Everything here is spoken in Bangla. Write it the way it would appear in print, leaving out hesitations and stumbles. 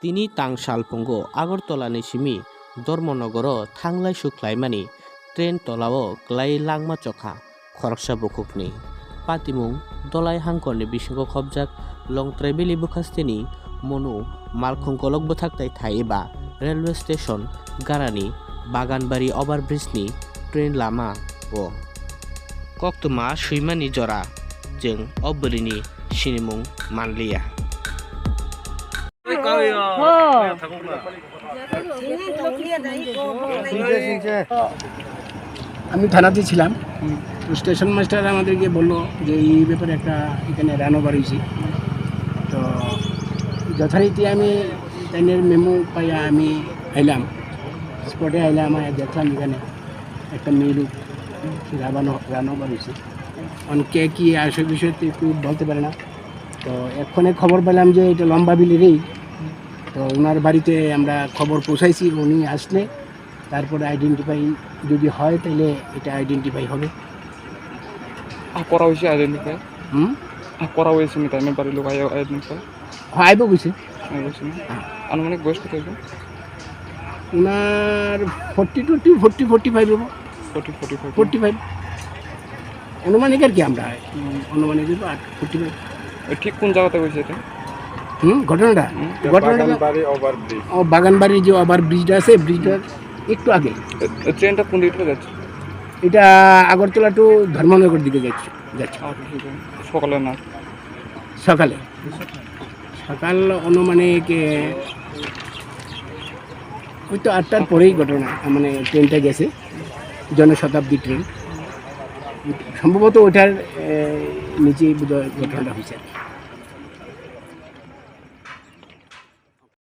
তিনি तांसालपुंगो आगरतलानि सिमी धर्मनगर थांलाय सुख्लायमानि ट्रेन तलाओ क्लाइ लांमा चखा खरकसा बुखुकनि पातिमुं दलाय हांखरनि बिसिंखौ खबजाक लं ट्रेबेलि बुखास्तेनि मनु मालखंकलक बुथाकताय थायोबा रेलवे स्टेशन गारानि बागानबारि ओभारब्रिजनि ट्रेन लामा ओ कक्तमा सुइमानि जरा जों अबरिनि सिनिमुं मानलिया আমি থানাতে ছিলাম তো স্টেশন মাস্টার আমাদেরকে বললো যে এই ব্যাপারে একটা এখানে রানো বাড়িয়েছি তো যথারীতি আমি ট্রেনের মেমো পাইয়া আমি আইলাম স্পটে আইলাম দেখলাম এখানে একটা মেয়ে লোক রানো বাড়িয়েছে অনেকে কি আসে বিষয়তে একটু বলতে পারে না তো এক্ষণে খবর পেলাম যে এটা লম্বা বিলেরই তো ওনার বাড়িতে আমরা খবর পৌঁছাইছি উনি আসলে তারপরে আইডেন্টিফাই যদি হয় তাহলে এটা আইডেন্টিফাই হবে করা হয়েছে আইডেন্টিফাই করা হয়েছে টাইমের বাড়ির লোক আইডেন্টিফাই আইব গেছে আনুমানিক বয়স কত হবে ওনার 45 হবে 45 অনুমানিক আর কি আমরা অনুমানিক 45 ঠিক কোন জায়গাতে হয়েছে এটা ঘটনাটা বাগানবাড়ির যে ওভার ব্রিজটা আছে ব্রিজটার একটু আগে ট্রেনটা কোন দিকে যাচ্ছে এটা আগরতলা টু ধর্মনগর দিকে যাচ্ছে সকালে না সকাল অনুমানিক ওই তো 8টার পরেই ঘটনা মানে ট্রেনটা গেছে জনশতাব্দী ট্রেন সম্ভবত ওটার নিচেই বোধহয় ঘটনাটা হয়েছে